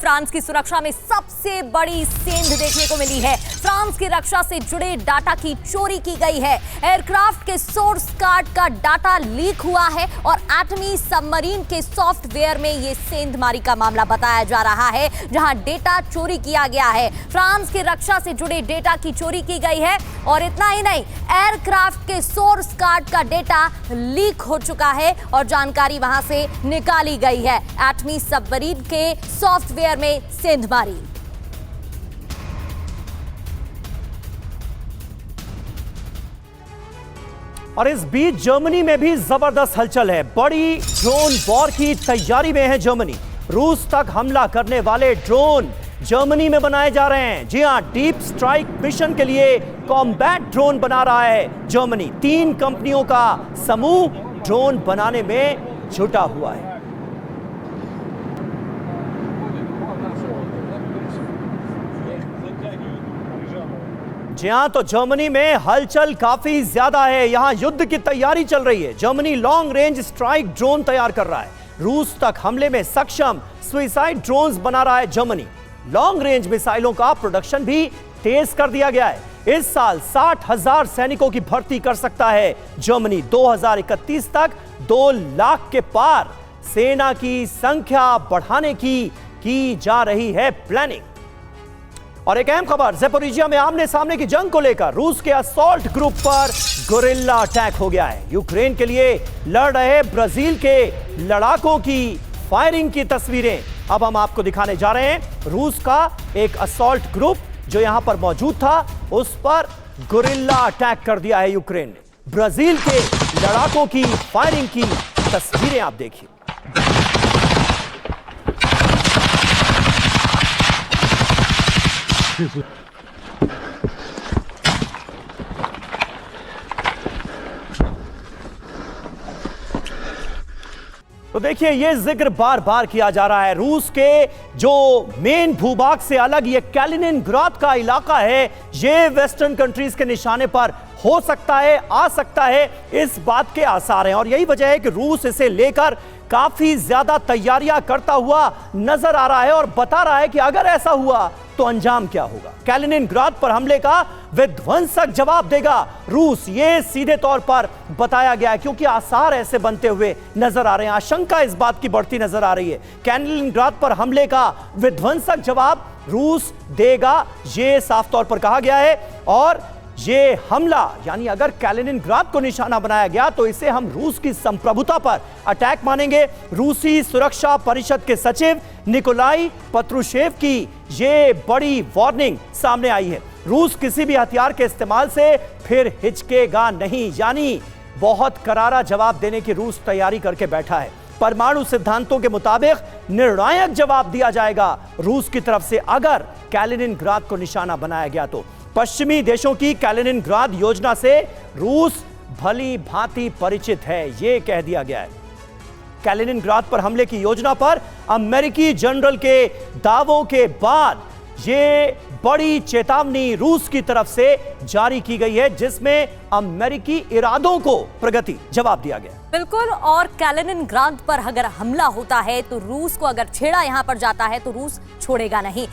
France की सुरक्षा में सबसे बड़ी सेंध देखने को मिली है। फ्रांस की रक्षा से जुड़े डाटा की चोरी की गई है। एयरक्राफ्ट के सोर्स कार्ड का डाटा लीक हुआ है और एटमी सबमरीन के सॉफ्टवेयर में यह सेंधमारी का मामला बताया जा रहा है, जहां डेटा चोरी किया गया है। फ्रांस की रक्षा से जुड़े डेटा की चोरी की गई है और इतना ही नहीं, एयरक्राफ्ट के सोर्स कार्ड का डेटा लीक हो चुका है और जानकारी वहां से निकाली गई है। एटमी सबमरीन के सॉफ्टवेयर में सेंधमारी। और इस बीच जर्मनी में भी जबरदस्त हलचल है। बड़ी ड्रोन वॉर की तैयारी में है जर्मनी। रूस तक हमला करने वाले ड्रोन जर्मनी में बनाए जा रहे हैं। जी हां, डीप स्ट्राइक मिशन के लिए कॉम्बैट ड्रोन बना रहा है जर्मनी। 3 कंपनियों का समूह ड्रोन बनाने में जुटा हुआ है। जी हां, तो जर्मनी में हलचल काफी ज्यादा है। यहां युद्ध की तैयारी चल रही है। Germany long range strike drone तैयार कर रहा है। रूस तक हमले में सक्षम सुइसाइड ड्रोन्स बना रहा है जर्मनी। लॉन्ग रेंज मिसाइलों का प्रोडक्शन भी तेज कर दिया गया है। इस साल 60,000 सैनिकों की भर्ती कर सकता है जर्मनी। 2031 तक 2 लाख के पार सेना की संख्या बढ़ाने की जा रही है प्लानिंग। और एक अहम खबर, ज़ैपोरिजिया में आमने सामने की जंग को लेकर रूस के असॉल्ट ग्रुप पर गोरिल्ला अटैक हो गया है। यूक्रेन के लिए लड़ रहे ब्राजील के लड़ाकों की फायरिंग की तस्वीरें अब हम आपको दिखाने जा रहे हैं। रूस का एक असॉल्ट ग्रुप जो यहां पर मौजूद था, उस पर गोरिल्ला अटैक कर दिया है यूक्रेन ने। ब्राजील के लड़ाकों की फायरिंग की तस्वीरें आप देखिए। तो देखिए, यह जिक्र बार बार किया जा रहा है। रूस के जो मेन भूभाग से अलग ये कैलिनिनग्राद का इलाका है, ये वेस्टर्न कंट्रीज के निशाने पर हो सकता है, आ सकता है, इस बात के आसार हैं। और यही वजह है कि रूस इसे लेकर काफी ज्यादा तैयारियां करता हुआ नजर आ रहा है और बता रहा है कि अगर ऐसा हुआ तो अंजाम क्या होगा। कैलिनिनग्राद पर हमले का विध्वंसक जवाब देगा रूस, ये सीधे तौर पर बताया गया है, क्योंकि आसार ऐसे बनते हुए नजर आ रहे हैं। आशंका इस बात की बढ़ती नजर आ रही है। कैलिनिनग्राद पर हमले का विध्वंसक जवाब रूस देगा, ये साफ तौर पर कहा गया है। और ये हमला, यानी अगर कैलिनिनग्राद को निशाना बनाया गया तो इसे हम रूस की संप्रभुता पर अटैक मानेंगे। रूसी सुरक्षा परिषद के सचिव निकोलाई पत्रुशेव की ये बड़ी वार्निंग सामने आई है। रूस किसी भी हथियार के इस्तेमाल से फिर हिचकेगा नहीं, यानी बहुत करारा जवाब देने की रूस तैयारी करके बैठा है। परमाणु सिद्धांतों के मुताबिक निर्णायक जवाब दिया जाएगा रूस की तरफ से अगर कैलिनिनग्राद को निशाना बनाया गया तो। पश्चिमी देशों की कैलिनिनग्राद योजना से रूस भली भांति परिचित है, यह कह दिया गया है। कैलिनिनग्राद पर हमले की योजना पर अमेरिकी जनरल के दावों के बाद यह बड़ी चेतावनी रूस की तरफ से जारी की गई है, जिसमें अमेरिकी इरादों को प्रगति जवाब दिया गया। बिल्कुल, और कैलिनिनग्राद पर अगर हमला होता है तो रूस को अगर छेड़ा यहां पर जाता है तो रूस छोड़ेगा नहीं।